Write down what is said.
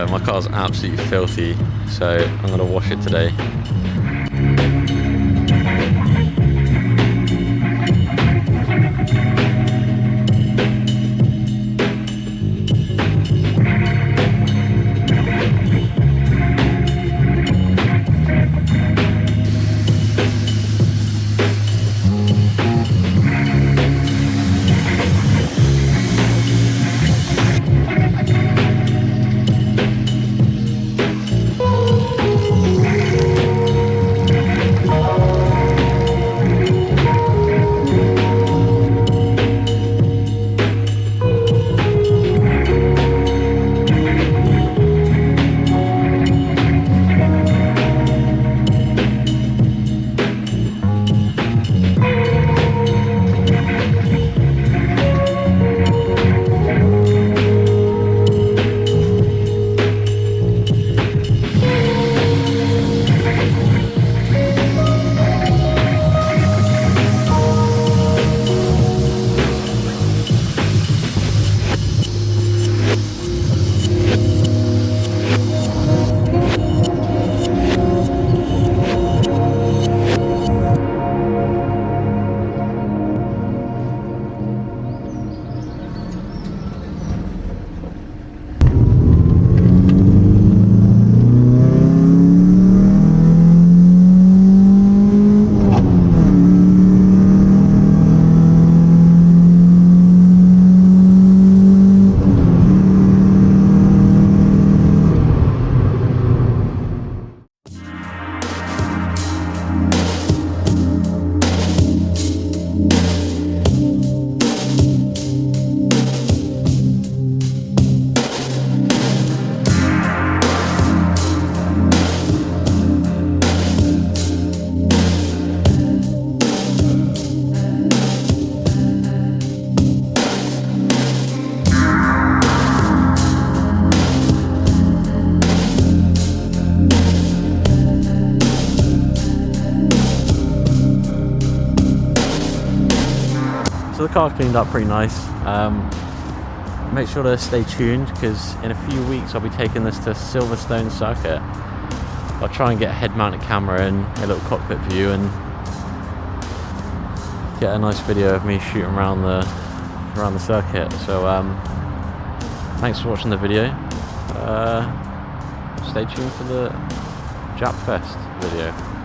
my car's absolutely filthy, so I'm going to wash it today. So the car's cleaned up pretty nice. Make sure to stay tuned, because in a few weeks I'll be taking this to Silverstone circuit. I'll try and get a head-mounted camera in, a little cockpit view, and get a nice video of me shooting around the circuit. So thanks for watching the video. Stay tuned for the Jap Fest video.